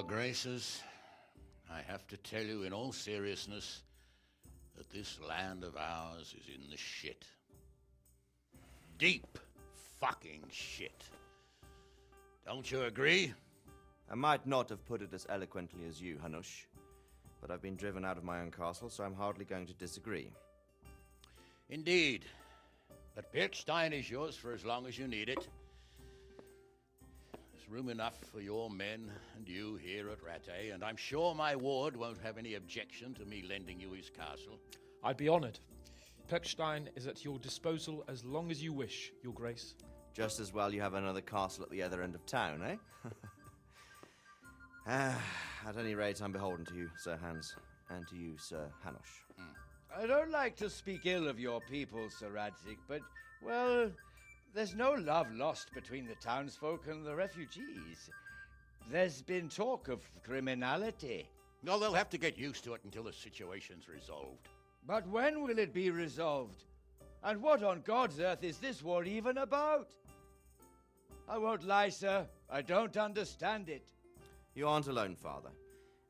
Your Graces, I have to tell you in all seriousness that this land of ours is in the shit. Deep fucking shit. Don't you agree? I might not have put it as eloquently as you, Hanush, but I've been driven out of my own castle, so I'm hardly going to disagree. Indeed. But Birkstein is yours for as long as you need it. There's room enough for your men and you here at Rattay, and I'm sure my ward won't have any objection to me lending you his castle. I'd be honored. Birkstein is at your disposal as long as you wish, Your Grace. Just as well you have another castle at the other end of town, eh? At any rate, I'm beholden to you, Sir Hans, and to you, Sir Hanush. I don't like to speak ill of your people, Sir Radzig, but, well, there's no love lost between the townsfolk and the refugees. There's been talk of criminality. Well, they'll have to get used to it until the situation's resolved. But when will it be resolved? And what on God's earth is this war even about? I won't lie, sir. I don't understand it. You aren't alone, Father.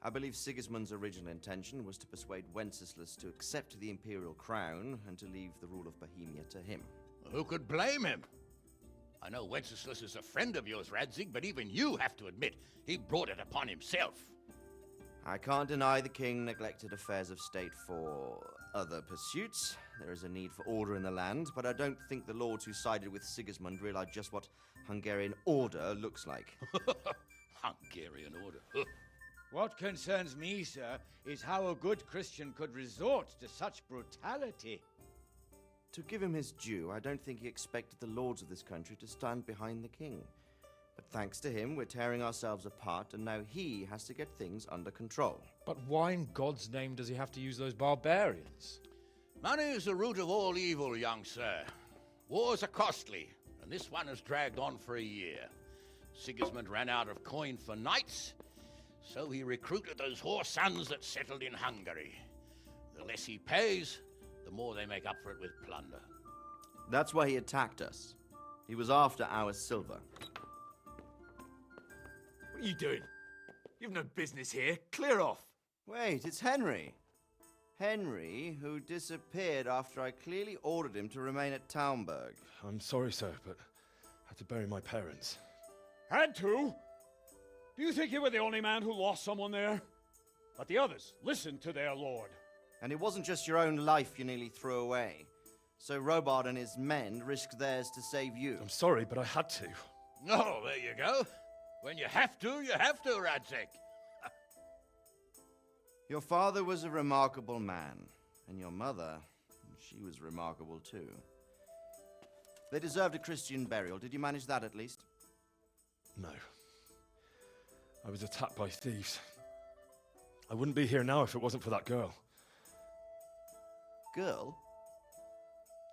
I believe Sigismund's original intention was to persuade Wenceslas to accept the imperial crown and to leave the rule of Bohemia to him. Who could blame him? I know Wenceslas is a friend of yours, Radzig, but even you have to admit he brought it upon himself. I can't deny the king neglected affairs of state for other pursuits. There is a need for order in the land, but I don't think the lords who sided with Sigismund realized just what Hungarian order looks like. Hungarian order. What concerns me, sir, is how a good Christian could resort to such brutality. To give him his due, I don't think he expected the lords of this country to stand behind the king. But thanks to him, we're tearing ourselves apart, and now he has to get things under control. But why in God's name does he have to use those barbarians? Money is the root of all evil, young sir. Wars are costly, and this one has dragged on for a year. Sigismund ran out of coin for knights, so he recruited those whore sons that settled in Hungary. The less he pays, the more they make up for it with plunder. That's why he attacked us. He was after our silver. What are you doing? You've no business here. Clear off. Wait, it's Henry. Henry, who disappeared after I clearly ordered him to remain at Taunberg. I'm sorry, sir, but I had to bury my parents. Had to? Do you think you were the only man who lost someone there? But the others listened to their lord. And it wasn't just your own life you nearly threw away. So Robard and his men risked theirs to save you. I'm sorry, but I had to. Oh, there you go. When you have to, Radzig. Your father was a remarkable man, and your mother, she was remarkable too. They deserved a Christian burial. Did you manage that at least? No. I was attacked by thieves. I wouldn't be here now if it wasn't for that girl. Girl?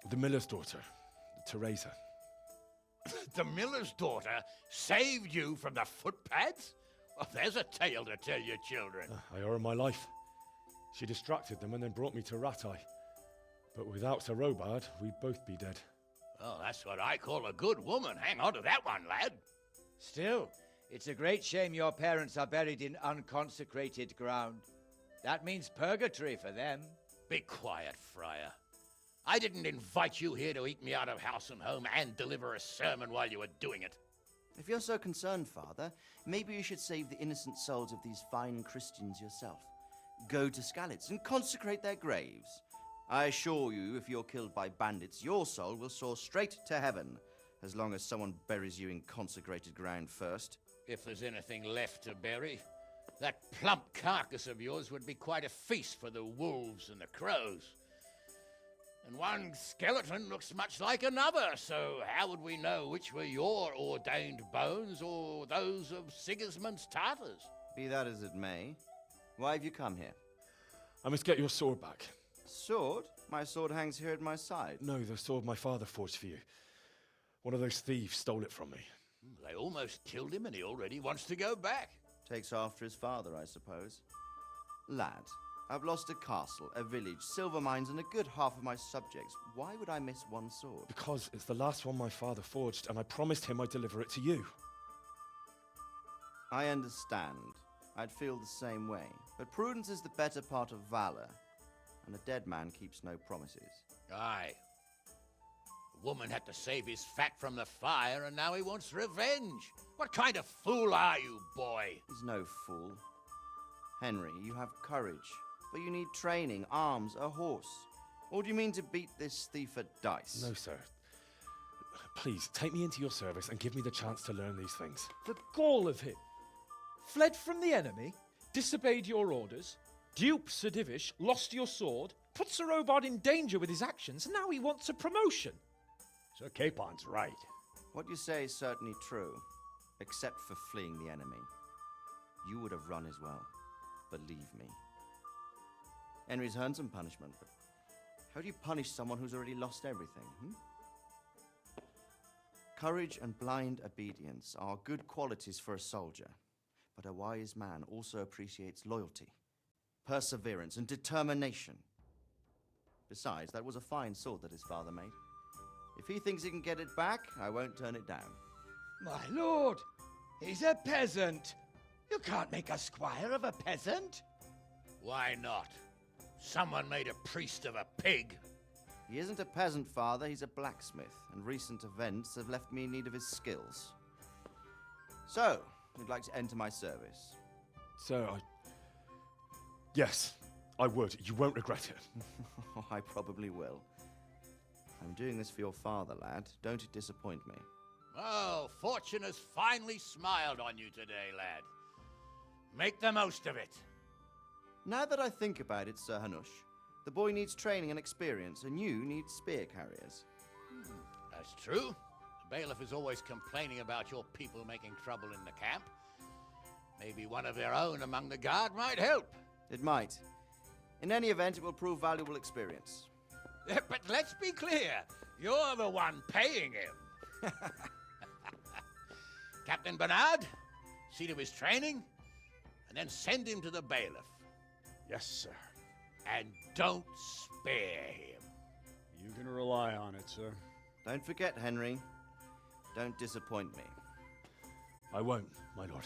The miller's daughter, Teresa. The miller's daughter saved you from the footpads? Well, there's a tale to tell your children. I owe her my life. She distracted them and then brought me to Rattay. But without Sir Robard, we'd both be dead. Oh, that's what I call a good woman. Hang on to that one, lad. Still, it's a great shame your parents are buried in unconsecrated ground. That means purgatory for them. Be quiet, Friar. I didn't invite you here to eat me out of house and home and deliver a sermon while you were doing it. If you're so concerned, Father, maybe you should save the innocent souls of these fine Christians yourself. Go to Skalitz and consecrate their graves. I assure you, if you're killed by bandits, your soul will soar straight to heaven, as long as someone buries you in consecrated ground first. If there's anything left to bury, that plump carcass of yours would be quite a feast for the wolves and the crows. And one skeleton looks much like another, so how would we know which were your ordained bones or those of Sigismund's Tartars? Be that as it may, why have you come here? I must get your sword back. Sword? My sword hangs here at my side. No, the sword my father forged for you. One of those thieves stole it from me. They almost killed him and he already wants to go back. Takes after his father, I suppose. Lad, I've lost a castle, a village, silver mines, and a good half of my subjects. Why would I miss one sword? Because it's the last one my father forged, and I promised him I'd deliver it to you. I understand. I'd feel the same way. But prudence is the better part of valor, and a dead man keeps no promises. Aye. The woman had to save his fat from the fire, and now he wants revenge. What kind of fool are you, boy? He's no fool. Henry, you have courage, but you need training, arms, a horse. Or do you mean to beat this thief at dice? No, sir. Please, take me into your service and give me the chance to learn these things. The gall of him. Fled from the enemy, disobeyed your orders, duped Sir Divish, lost your sword, put Sir Robard in danger with his actions, and now he wants a promotion. Sir Capon's right. What you say is certainly true, except for fleeing the enemy. You would have run as well, believe me. Henry's earned some punishment, but how do you punish someone who's already lost everything? Courage and blind obedience are good qualities for a soldier, but a wise man also appreciates loyalty, perseverance, and determination. Besides, that was a fine sword that his father made. If he thinks he can get it back, I won't turn it down. My lord, he's a peasant. You can't make a squire of a peasant. Why not? Someone made a priest of a pig. He isn't a peasant, father, he's a blacksmith, and recent events have left me in need of his skills. So, you'd like to enter my service? Sir, Yes, I would. You won't regret it. I probably will. I'm doing this for your father, lad. Don't it disappoint me. Oh, fortune has finally smiled on you today, lad. Make the most of it. Now that I think about it, Sir Hanush, the boy needs training and experience, and you need spear carriers. That's true. The bailiff is always complaining about your people making trouble in the camp. Maybe one of their own among the guard might help. It might. In any event, it will prove valuable experience. But let's be clear, you're the one paying him. Captain Bernard, see to his training, and then send him to the bailiff. Yes, sir. And don't spare him. You can rely on it, sir. Don't forget, Henry. Don't disappoint me. I won't, my lord.